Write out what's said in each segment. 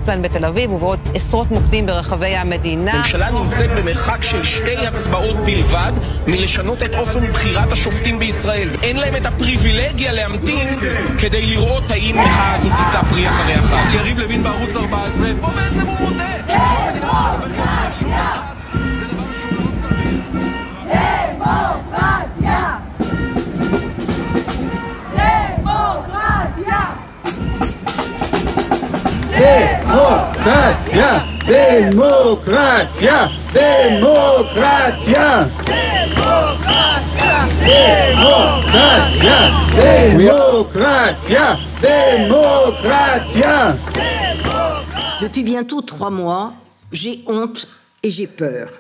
קפלן בתל אביב ובעוד עשרות מוקדים ברחבי המדינה. הממשלה נמצאת במרחק של 2 הצבעות בלבד מלשנות את אופן בחירת השופטים בישראל. אין להם את הפריבילגיה להמתין כדי לראות האם מחאה הזו תישא פרי אחרי אחת. יריב לוין בערוץ 14, פה בעצם הוא מודה שכל מדינת ישראל עוברת כאן שום אחד. זה דבר שהוא לא סביר. דמוקרטיה! Demokratia! Demokratia! Demokratia! Demokratia! Demokratia! Demokratia! Depuis bientôt 3 mois, j'ai honte et j'ai peur.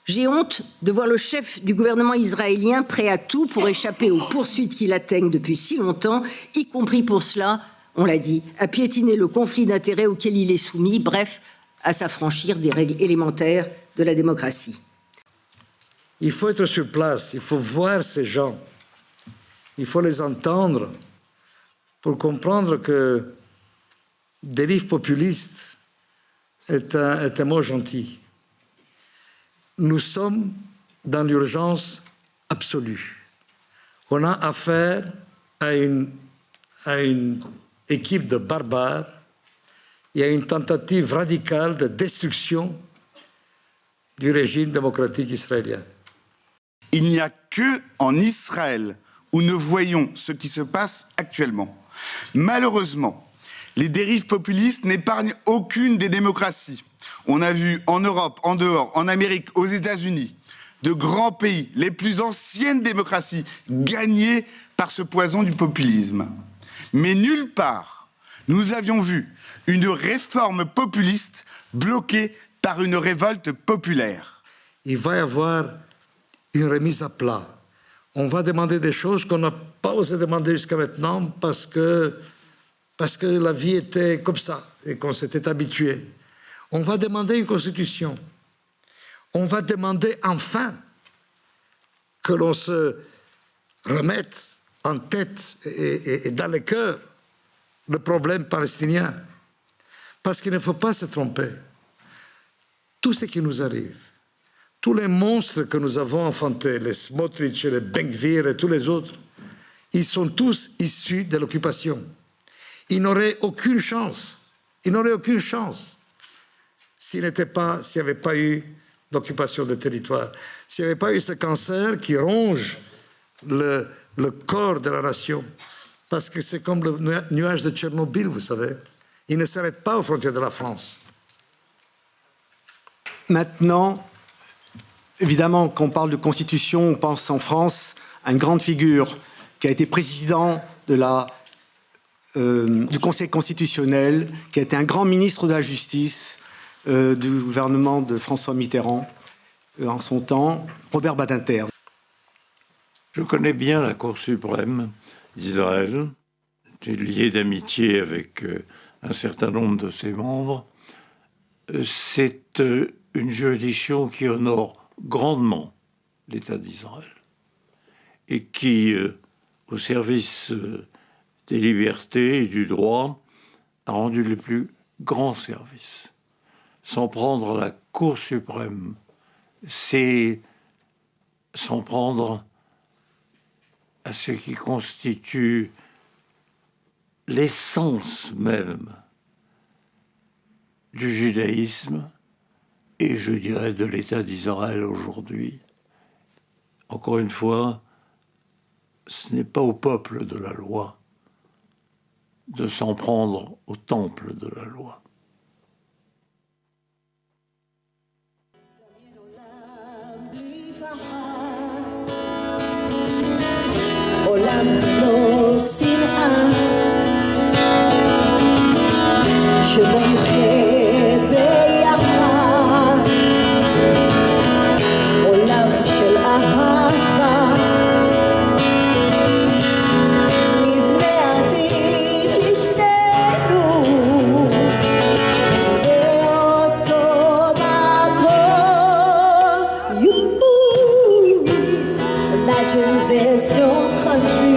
J'ai honte de voir le chef du gouvernement israélien prêt à tout pour échapper aux poursuites qui l'atteignent depuis si longtemps, y compris pour cela, on l'a dit, à piétiner le conflit d'intérêts auquel il est soumis, bref, à s'affranchir des règles élémentaires de la démocratie. Il faut être sur place, il faut voir ces gens, il faut les entendre pour comprendre que dérive populiste est un mot gentil. Nous sommes dans l'urgence absolue. On a affaire à une équipe de barbares. Il y a une tentative radicale de destruction du régime démocratique israélien. Il n'y a que en Israël où nous voyons ce qui se passe actuellement. Malheureusement, les dérives populistes n'épargnent aucune des démocraties. On a vu en Europe, en dehors, en Amérique, aux États-Unis, de grands pays, les plus anciennes démocraties, gagner par ce poison du populisme. Mais nulle part, nous avions vu une réforme populiste bloquée par une révolte populaire. Il va y avoir une remise à plat. On va demander des choses qu'on n'a pas osé demander jusqu'à maintenant parce que la vie était comme ça et qu'on s'était habitué. On va demander une constitution. On va demander enfin que l'on se remette en tête et dans le cœur le problème palestinien. Parce qu'il ne faut pas se tromper. Tout ce qui nous arrive, tous les monstres que nous avons enfantés, les Smotrich, les Ben-Gvir et tous les autres, ils sont tous issus de l'occupation. Ils n'auraient aucune chance. Ils n'auraient aucune chance s'il n'y avait pas eu d'occupation de territoire, s'il n'y avait pas eu ce cancer qui ronge le corps de la nation. Parce que c'est comme le nuage de Tchernobyl, vous savez. Il ne s'arrête pas aux frontières de la France. Maintenant, évidemment, quand on parle de constitution, on pense en France à une grande figure qui a été président du Conseil constitutionnel, qui a été un grand ministre de la Justice du gouvernement de François Mitterrand en son temps, Robert Badinter. Je connais bien la Cour suprême d'Israël. J'ai lié d'amitié avec un certain nombre de ses membres. C'est une juridiction qui honore grandement l'État d'Israël et qui, au service des libertés et du droit, a rendu les plus grands services. S'en prendre à la Cour suprême, c'est s'en prendre à ce qui constitue l'essence même du judaïsme et, je dirais, de l'État d'Israël aujourd'hui. Encore une fois, ce n'est pas au peuple de la loi de s'en prendre au temple de la loi. עולם לא שנאה שבו נחיה ביחד עולם של אהבה נבנה עתיד לשנינו באותו מקום Imagine there's no country